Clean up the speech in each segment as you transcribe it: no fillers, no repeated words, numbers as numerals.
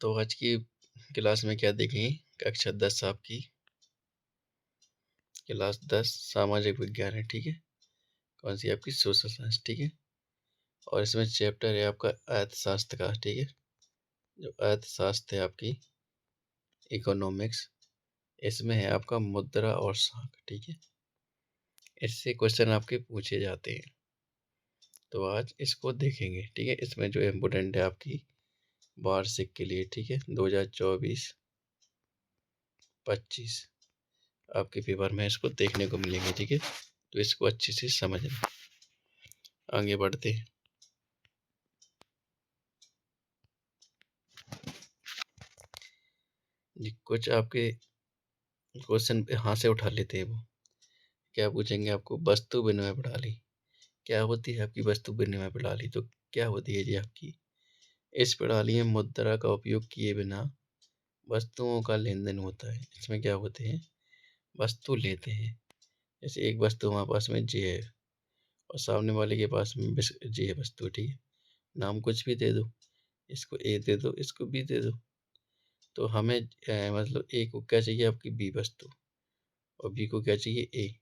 तो आज की क्लास में क्या देखेंगे? कक्षा 10 आपकी क्लास 10 सामाजिक विज्ञान है, ठीक है? कौन सी आपकी सोशल साइंस, ठीक है? और इसमें चैप्टर है आपका अर्थशास्त्र का, ठीक है? जो अर्थशास्त्र है आपकी इकोनॉमिक्स, इसमें है आपका मुद्रा और साख, ठीक है? इससे क्वेश्चन आपके पूछे जाते हैं, तो आज इसको देखेंगे, ठीक है? इसमें जो इम्पोर्टेंट है आपकी वार्षिक के लिए, ठीक है? 2024-25 आपके पेपर में इसको देखने को मिलेंगे, ठीक है? तो इसको अच्छे से समझना। आगे बढ़ते हैं। जी, कुछ आपके क्वेश्चन यहाँ से उठा लेते हैं वो। क्या पूछेंगे आपको? वस्तु विनिमय प्रणाली क्या होती है? आपकी वस्तु विनिमय प्रणाली तो क्या होती है जी आपकी? इस प्रणाली में मुद्रा का उपयोग किए बिना वस्तुओं का लेन देन होता है। इसमें क्या होते हैं? वस्तु लेते हैं। जैसे एक वस्तु हमारे पास में जे है और सामने वाले के पास में जे है वस्तु, ठीक है? नाम कुछ भी दे दो, इसको ए दे दो, इसको बी दे दो। तो हमें मतलब ए को क्या चाहिए? आपकी बी वस्तु, और बी को क्या चाहिए? ए।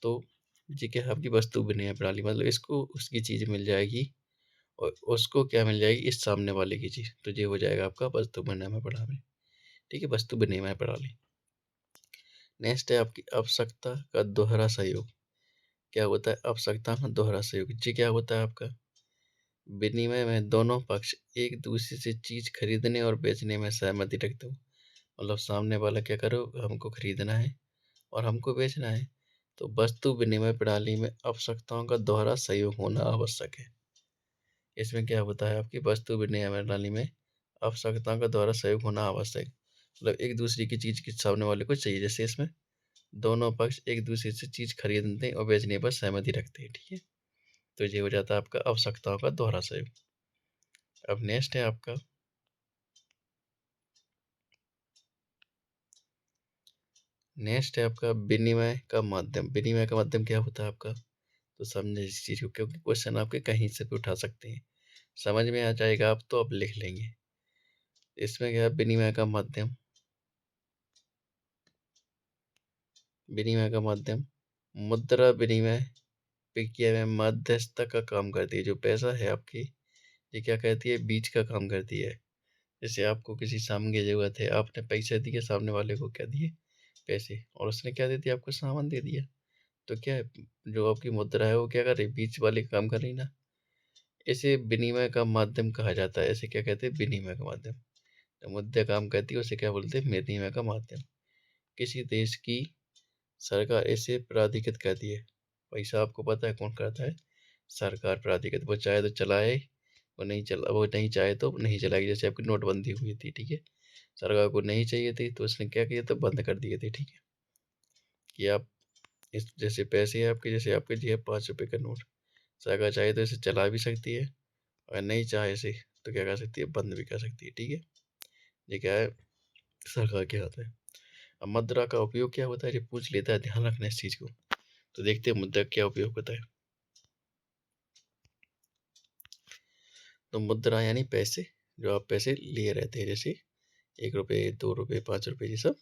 तो ये क्या है? आपकी वस्तु विनिमय प्रणाली, मतलब इसको उसकी चीज़ मिल जाएगी और उसको क्या मिल जाएगी? इस सामने वाले की चीज़। तो ये हो जाएगा आपका वस्तु विनिमय प्रणाली, ठीक है? वस्तु विनिमय प्रणाली। नेक्स्ट है आपकी आवश्यकता का दोहरा सहयोग। क्या होता है? आवश्यकता का दोहरा सहयोग। ये क्या होता है आपका? विनिमय में दोनों पक्ष एक दूसरे से चीज़ खरीदने और बेचने में सहमति रखते हो। मतलब सामने वाला क्या करो, हमको खरीदना है और हमको बेचना है। तो वस्तु विनिमय प्रणाली में आवश्यकताओं का दोहरा सहयोग होना आवश्यक है। इसमें क्या होता है? आपकी वस्तु विनिमय प्रणाली में आवश्यकताओं का दोहरा सहयोग होना आवश्यक, मतलब एक दूसरे की चीज़ के सामने वाले को चाहिए। जैसे इसमें दोनों पक्ष एक दूसरे से चीज़ खरीदने और बेचने पर सहमति रखते हैं, ठीक है? तो ये हो जाता है आपका आवश्यकताओं का दोहरा सहयोग। अब नेक्स्ट है आपका विनिमय का माध्यम। विनिमय का माध्यम क्या होता है आपका? तो समझे इस चीज़ को, क्योंकि क्वेश्चन आपके कहीं से भी उठा सकते हैं। समझ में आ जाएगा आप तो आप लिख लेंगे। इसमें क्या है? विनिमय का माध्यम, विनिमय का माध्यम मुद्रा विनिमय प्रक्रिया में मध्यस्थता का काम करती है। जो पैसा है आपकी, ये क्या कहती है? बीच का काम करती है। जैसे आपको किसी सामान की ज़रूरत है, आपने पैसे दिए, सामने वाले को क्या दिए? पैसे, और उसने क्या दे दिया? आपको सामान दे दिया। तो क्या है? जो आपकी मुद्रा है वो क्या कर रही है? बीच वाले का काम कर रही है ना। इसे विनिमय का माध्यम कहा जाता है। इसे क्या कहते हैं? विनिमय का माध्यम। जो मुद्रा काम करती है उसे क्या बोलते हैं? विनिमय का माध्यम। किसी देश की सरकार इसे प्राधिकृत करती है। पैसा आपको पता है कौन करता है? सरकार प्राधिकृत। वो चाहे तो चलाए, वो नहीं चाहे तो नहीं चलाएगी। जैसे आपकी नोटबंदी हुई थी, ठीक है? सरकार को नहीं चाहिए थी तो उसने क्या किया? तो बंद कर दिए थे, ठीक है? कि आप इस जैसे पैसे हैं आपके, जैसे आपके जी है 5 रुपये का नोट, सरकार चाहे तो इसे चला भी सकती है, अगर नहीं चाहे इसे तो क्या कर सकती है? बंद भी कर सकती है, ठीक है? ये क्या है? सरकार के हाथ है। अब मुद्रा का उपयोग क्या होता है? ये पूछ लेता है, ध्यान रखना इस चीज़ को। तो देखते हैं मुद्रा क्या उपयोग होता है। तो मुद्रा यानी पैसे, जो आप पैसे लिए रहते हैं, जैसे 1 रुपये, 2 रुपये, 5 रुपये, ये सब।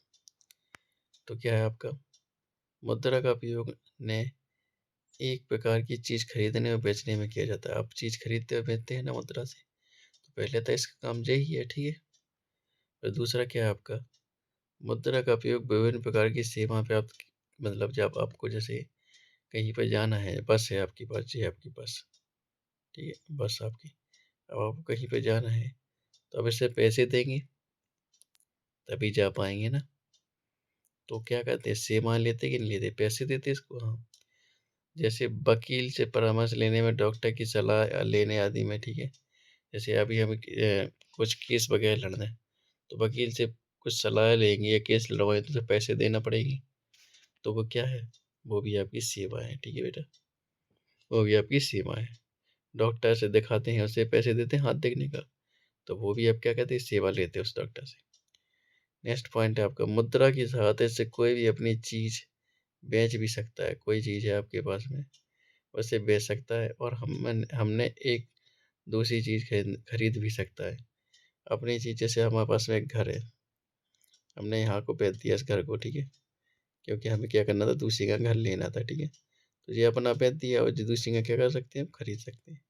तो क्या है आपका? मुद्रा का उपयोग ने एक प्रकार की चीज़ खरीदने और बेचने में किया जाता है। आप चीज़ खरीदते और बेचते हैं ना मुद्रा से। तो पहले तो इसका काम यही है, ठीक है? और दूसरा क्या है आपका? मुद्रा का उपयोग विभिन्न प्रकार की सेवा प्राप्त, मतलब जब आपको जैसे कहीं पर जाना है, बस है आपके पास, ये आपके पास, ठीक है? बस आपकी, अब आपको कहीं पे जाना है तो अब इससे पैसे देंगे तभी जा पाएंगे ना। तो क्या कहते हैं? सेवाएं लेते कि नहीं लेते? पैसे देते इसको, हाँ। जैसे वकील से परामर्श लेने में, डॉक्टर की सलाह लेने आदि में, ठीक है? जैसे अभी हमें कुछ केस वगैरह लड़ना है तो वकील से कुछ सलाह लेंगे या केस लड़वाएं तो पैसे देना पड़ेगी। तो वो क्या है? वो भी आपकी सेवा है, ठीक है बेटा? वो भी आपकी सेवा है। डॉक्टर से दिखाते हैं, उसे पैसे देते हैं हाथ देखने का, तो वो भी आप क्या कहते हैं? सेवा लेते हैं उस डॉक्टर से। नेक्स्ट पॉइंट है आपका, मुद्रा की सहायता से कोई भी अपनी चीज़ बेच भी सकता है। कोई चीज़ है आपके पास में, उसे बेच सकता है, और हमने एक दूसरी चीज़ खरीद खरीद भी सकता है। अपनी चीज़, जैसे हमारे पास में एक घर है, हमने यहाँ को बेच दिया इस घर को, ठीक है, क्योंकि हमें क्या करना था, दूसरी का घर लेना था, ठीक है। तो ये अपना बेच दिया और जो दूसरी का क्या कर सकते हैं, हम खरीद सकते हैं।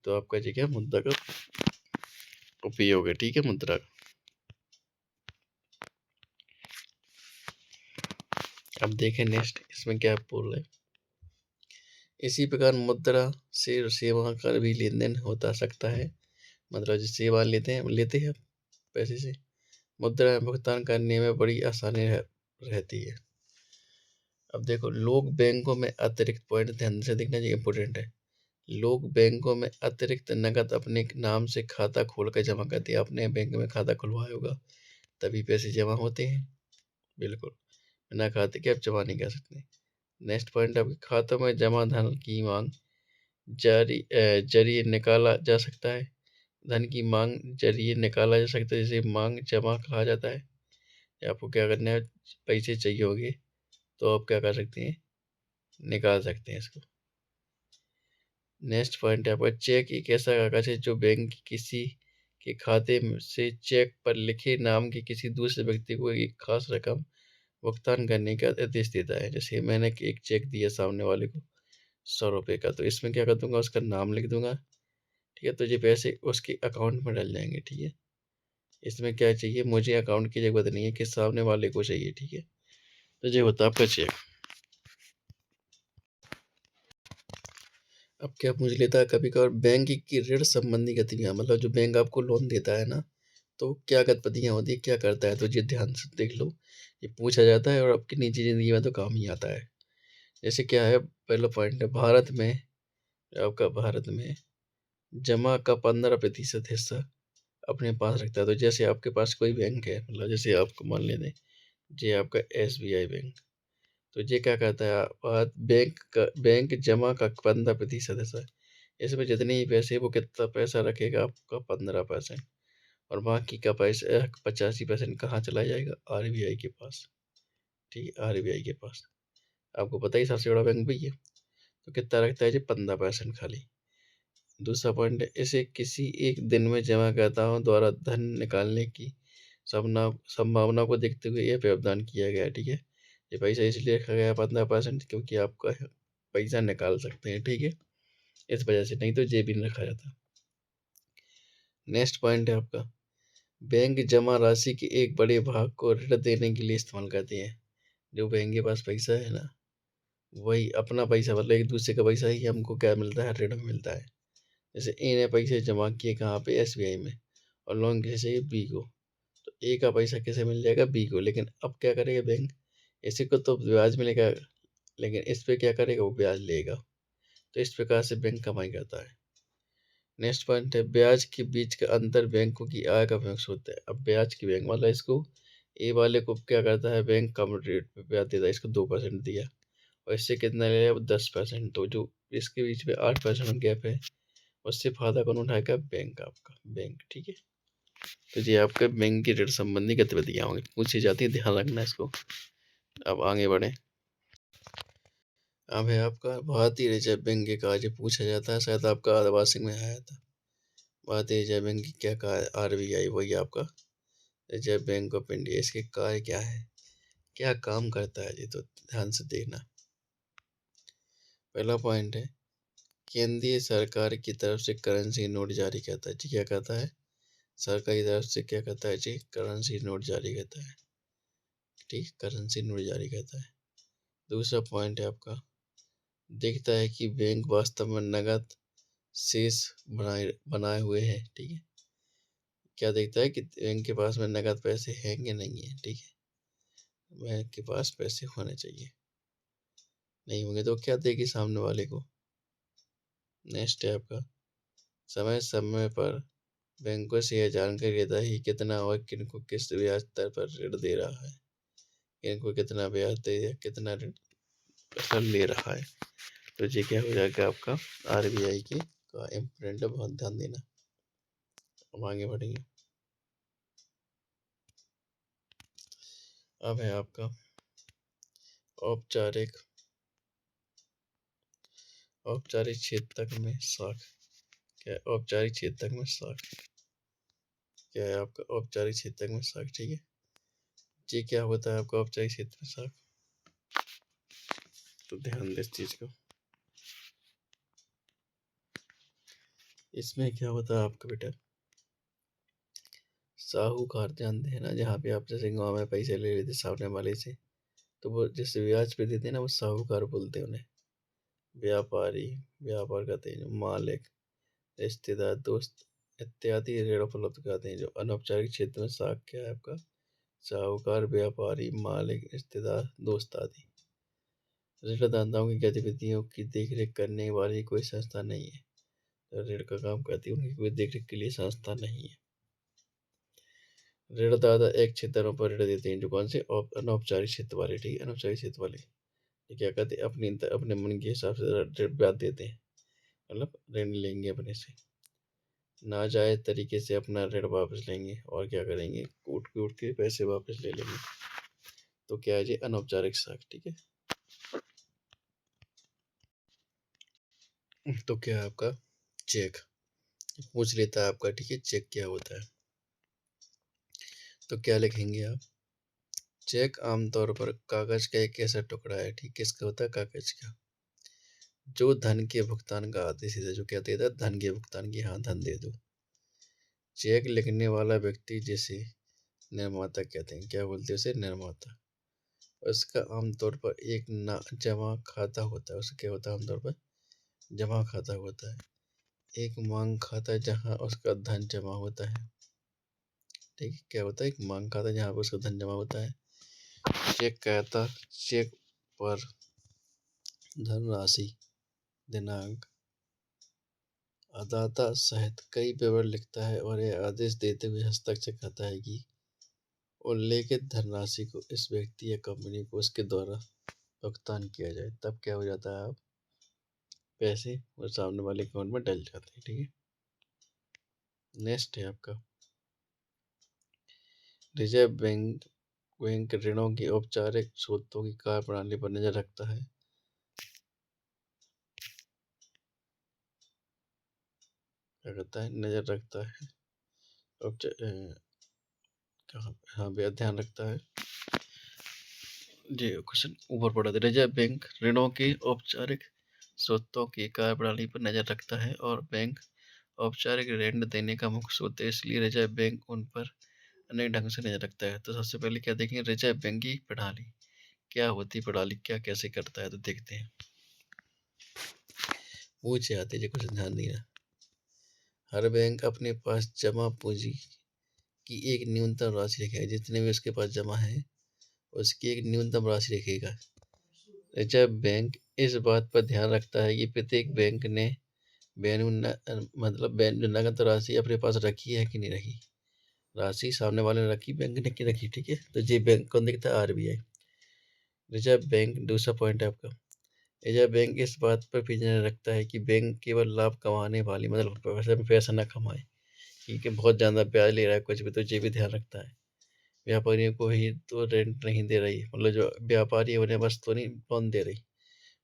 तो आपका ये क्या मुद्रा का उपयोग है, ठीक है, मुद्रा का। अब देखें नेक्स्ट इसमें क्या बोल रहे हैं। इसी प्रकार मुद्रा से सेवा का भी लेन देन होता सकता है, मतलब जो सेवा लेते हैं पैसे से, मुद्रा में भुगतान करने में बड़ी आसानी रहती है। अब देखो, लोग बैंकों में अतिरिक्त, पॉइंट ध्यान से देखना चाहिए, इंपॉर्टेंट है। लोग बैंकों में अतिरिक्त नकद अपने नाम से खाता खोल कर जमा करते हैं। आपने बैंक में खाता खुलवाया होगा, तभी पैसे जमा होते हैं। बिल्कुल, बिना खाते के आप जमा नहीं कर सकते। नेक्स्ट पॉइंट, आपके खातों में जमा धन की मांग जरिए निकाला जा सकता है। धन की मांग जरिए निकाला जा सकता है, जिसे मांग जमा कहा जाता है। आपको क्या करना है, पैसे चाहिए होंगे तो आप क्या कर सकते हैं, निकाल सकते हैं इसको। नेक्स्ट पॉइंट है आपका, चेक एक ऐसा कागज है जो बैंक किसी के खाते से चेक पर लिखे नाम के किसी दूसरे व्यक्ति को एक खास रकम भुगतान करने का आदेश देता है। जैसे मैंने एक चेक दिया सामने वाले को 100 रुपये का, तो इसमें क्या कर दूंगा, उसका नाम लिख दूंगा, ठीक है। तो ये पैसे उसके अकाउंट में डल जाएंगे, ठीक है। इसमें क्या चाहिए, मुझे अकाउंट की जरूरत नहीं है, कि सामने वाले को चाहिए, ठीक है। तो ये होता है आपका चेक। अब क्या पूछ लेता है कभी कभार, बैंक की ऋण संबंधी गतिविधियां, मतलब जो बैंक आपको लोन देता है ना, तो क्या गतिविधियां होती है, क्या करता है, तो ये ध्यान से देख लो। ये पूछा जाता है और आपकी निजी जिंदगी में तो काम ही आता है। जैसे क्या है, पहला पॉइंट है, भारत में जमा का 15% हिस्सा अपने पास रखता है। तो जैसे आपके पास कोई बैंक है, मतलब जैसे आपको मान लेते हैं, ये आपका SBI बैंक, तो ये क्या कहता है, बैंक जमा का 15% हिस्सा, इसमें जितने ही पैसे, वो कितना पैसा रखेगा, आपका 15%, और बाकी का पैसा 85% कहाँ चला जाएगा, RBI के पास, ठीक है, RBI के पास। आपको पता ही सबसे बड़ा बैंक भी है, तो कितना रखता है जी, 15% खाली। दूसरा पॉइंट है, इसे किसी एक दिन में जमाकर्ताओं द्वारा धन निकालने की संभावना को देखते हुए यह प्रावधान किया गया है, ठीक है। ये पैसा इसलिए रखा गया 15%, क्योंकि आपका पैसा निकाल सकते हैं, ठीक है, इस वजह से, नहीं तो जेब भी नहीं रखा जाता। नेक्स्ट पॉइंट है आपका, बैंक जमा राशि के एक बड़े भाग को ऋण देने के लिए इस्तेमाल करते हैं। जो बैंक के पास पैसा है ना, वही अपना पैसा, मतलब एक दूसरे का पैसा ही हमको क्या मिलता है, ऋण मिलता है। जैसे ए ने पैसे जमा किए कहाँ पे, SBI में, और लोन किसे चाहिए, बी को, तो ए का पैसा किसे मिल जाएगा, बी को। लेकिन अब क्या करेगा बैंक, इसी को तो ब्याज मिलेगा, लेकिन इस पे क्या करेगा, वो ब्याज लेगा। तो इस प्रकार से बैंक कमाई करता है। नेक्स्ट पॉइंट है, ब्याज के बीच का अंतर बैंकों की आय का फंक्शन होता है। अब ब्याज की बैंक, मतलब इसको ए वाले को क्या करता है, बैंक कम रेट पे ब्याज देता है, इसको 2% दिया, और इससे कितना ले लिया, 10%। तो जो इसके बीच में 8% गैप है, उससे फायदा कौन उठाएगा, बैंक, आपका बैंक, ठीक है। तो ये आपके बैंक की ऋण संबंधी गतिविधियां होंगी, पूछी जाती है, ध्यान रखना इसको। अब आगे बढ़े। अब है आपका भारतीय रिजर्व बैंक के कार्य पूछा जाता है, शायद आपका आवासिक में आया था। भारतीय रिजर्व बैंक की क्या कार्य, RBI, वही आपका रिजर्व बैंक ऑफ इंडिया। इसके कार्य क्या है, क्या काम करता है, ये तो ध्यान से देखना। पहला पॉइंट है, केंद्रीय सरकार की तरफ से करेंसी नोट जारी करता है जी, क्या करता है, सरकार की तरफ से क्या करता है जी, करेंसी नोट जारी करता है, ठीक, करेंसी नोट जारी करता है। दूसरा पॉइंट है आपका, देखता है कि बैंक वास्तव में नगद शेष बनाए बनाए हुए हैं, ठीक है। क्या देखता है कि बैंक के पास में नगद पैसे हैं कि नहीं है, ठीक है, बैंक के पास पैसे होने चाहिए, नहीं होंगे तो क्या देगी सामने वाले को। नेक्स्ट है आपका, समय समय पर बैंकों से यह जानकारी लेता है कि कितना और किनको किस ब्याज दर पर ऋण दे रहा है, किनको कितना ब्याज दे या कितना ऋण पैसा ले रहा है। तो ये क्या हो जाएगा आपका, RBI की का इम्पोर्टेंट है, बहुत ध्यान देना। अब आगे बढ़ेंगे। अब है आपका औपचारिक औपचारिक क्षेत्र में साख, क्या है? औपचारिक क्षेत्र में साख क्या है आपका औपचारिक क्षेत्र में साख, ठीक है। जी क्या होता है आपका औपचारिक क्षेत्र में साख, तो ध्यान दे इस चीज को। इसमें क्या होता है आपका बेटा, साहूकार जानते हैं ना, जहाँ पे आप जैसे गाँव में पैसे ले लेते सामने वाले से, तो वो जैसे ब्याज पे देते हैं ना, वो साहूकार बोलते हैं उन्हें। व्यापारी, व्यापार करते हैं जो मालिक, रिश्तेदार, दोस्त इत्यादि ऋण उपलब्ध कराते हैं। जो अनौपचारिक क्षेत्र में साख क्या है आपका, साहूकार, व्यापारी, मालिक, रिश्तेदार, दोस्त आदि। ऋणदाताओं की गतिविधियों की देखरेख करने वाली कोई संस्था नहीं है। जो ऋण का काम करती है उनकी कोई देखरेख के लिए संस्था नहीं है। ऋणदाता एक क्षेत्रों पर ऋण देते हैं, जो कौन से अनौपचारिक क्षेत्र वाले, ठीक है। अनौपचारिक क्षेत्र वाले ये क्या करते हैं, अपने मन के हिसाब से ऋण ब्याज देते हैं, मतलब ऋण लेंगे अपने से, नाजायज तरीके से अपना ऋण वापस लेंगे और क्या करेंगे, कूट कूट के पैसे वापस ले लेंगे। तो क्या है जी, अनौपचारिक साख, ठीक है। तो क्या है आपका चेक, पूछ लेता है आपका, ठीक है, चेक क्या होता है। तो क्या लिखेंगे आप, चेक आमतौर पर कागज का एक ऐसा टुकड़ा है, ठीक, किसका होता है, कागज का, जो धन के भुगतान का आदेश देता है। जो क्या देता है, धन के भुगतान की, हाँ धन दे दो। चेक लिखने वाला व्यक्ति जिसे निर्माता कहते हैं, क्या बोलते हैं उसे, निर्माता। उसका आमतौर पर एक ना जमा खाता होता है, उसका क्या होता है, आमतौर पर जमा खाता होता है। एक मांग खाता जहाँ उसका धन जमा होता है, ठीक है। क्या होता है, एक मांग खाता जहाँ पर उसका धन जमा होता है। चेक कहता, चेक पर धनराशि, दिनांक, अदाता सहित कई विवरण लिखता है और यह आदेश देते हुए हस्ताक्षर करता है कि उल्लेखित धनराशि को इस व्यक्ति या कंपनी को उसके द्वारा भुगतान किया जाए। तब क्या हो जाता है, आप पैसे वो सामने वाले अकाउंट में डल जाते हैं, ठीक है। नेक्स्ट है आपका, रिजर्व बैंक ऋणों की औपचारिक स्रोतों की कार्यप्रणाली पर नजर रखता है। क्या करता है, नजर रखता है, कहाँ, हाँ भैया ध्यान रखता है जी। क्वेश्चन ऊपर पड़ा था, रिजर्व बैंक ऋणों के औपचारिक स्रोतों की कार्यप्रणाली पर नजर रखता है और बैंक औपचारिक ऋण देने का मुख्य स्रोत है, इसलिए रिजर्व बैंक उन पर अनेक ढंग से नजर रखता है। तो सबसे पहले क्या देखेंगे, रिजर्व बैंक की प्रणाली क्या होती है, प्रणाली क्या कैसे करता है, तो देखते हैं। पूछे आते जी, कुछ ध्यान देना। हर बैंक अपने पास जमा पूंजी की एक न्यूनतम राशि रखेगा, जितने भी उसके पास जमा है उसकी एक न्यूनतम राशि रखेगा। रिजर्व बैंक इस बात पर ध्यान रखता है कि प्रत्येक बैंक ने मतलब नगद राशि अपने पास रखी है कि नहीं रखी। राशि सामने वाले ने रखी, बैंक ने की रखी, ठीक है। तो ये बैंक कौन देखता है, आरबीआई। रिजर्व बैंक, दूसरा पॉइंट है आपका, रिजर्व बैंक इस बात पर भी ध्यान रखता है कि बैंक केवल लाभ कमाने वाली, मतलब पैसे में पैसा ना कमाए, ठीक है, बहुत ज़्यादा ब्याज ले रहा है कुछ भी, तो ये भी ध्यान रखता है। व्यापारियों को ही तो रेंट नहीं दे रही, मतलब जो व्यापारी है उन्हें बस तो नहीं लोन दे रही,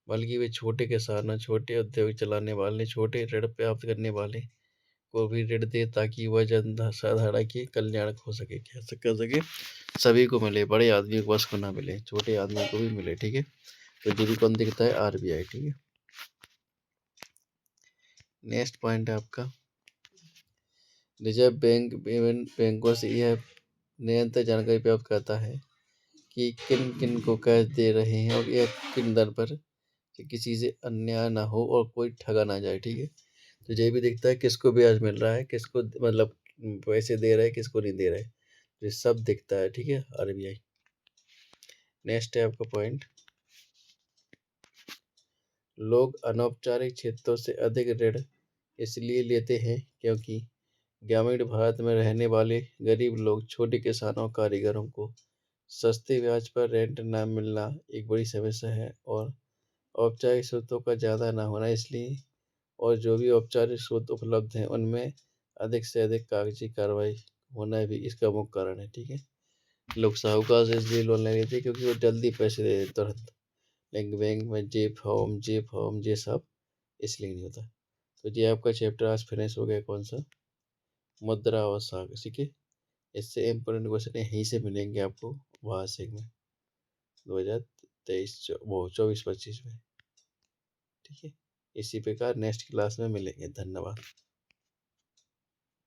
बल्कि वे छोटे किसानों, छोटे उद्योग चलाने वाले, छोटे ऋण प्राप्त करने वाले को भी ऋण दे, ताकि वह जन साधारण के कल्याण हो सके, क्या कर सके, सभी को मिले, बड़े आदमी को बस को ना मिले, छोटे आदमी को भी मिले, ठीक है। तो ये भी कौन दिखता है, आरबीआई, ठीक है। नेक्स्ट पॉइंट है आपका, रिजर्व बैंक विभिन्न बैंकों से यह निरंतर जानकारी प्राप्त करता है कि किन किन को कर्ज दे रहे हैं और यह किन दर पर, कि किसी से अन्याय ना हो और कोई ठगा ना जाए, ठीक है। तो ये भी दिखता है किसको ब्याज मिल रहा है, किसको मतलब पैसे दे रहे हैं, किसको नहीं दे रहे, ये सब दिखता है, ठीक है, आरबीआई। नेक्स्ट है आपका पॉइंट, लोग अनौपचारिक क्षेत्रों से अधिक ऋण इसलिए लेते हैं क्योंकि ग्रामीण भारत में रहने वाले गरीब लोग, छोटे किसानों, कारीगरों को सस्ते ब्याज पर रेंट न मिलना एक बड़ी समस्या है, और औपचारिक स्रोतों का ज़्यादा ना होना, इसलिए, और जो भी औपचारिक स्रोत उपलब्ध हैं उनमें अधिक से अधिक कागजी कार्रवाई होना भी इसका मुख्य कारण है, ठीक है। लोग साहूकार से इसलिए लोन ले लेते हैं क्योंकि वो जल्दी पैसे दे देते तुरंत, लेकिन बैंक में जे फॉर्म ये सब इसलिए नहीं होता। तो ये आपका चैप्टर आज फिनिश हो गया, कौन सा, मुद्रा और साख, ठीक है। इससे इम्पोर्टेंट क्वेश्चन यहीं से मिलेंगे आपको वार्षिक में 2023 वो 24-25 में। ठीक है, इसी प्रकार नेक्स्ट क्लास में मिलेंगे। धन्यवाद।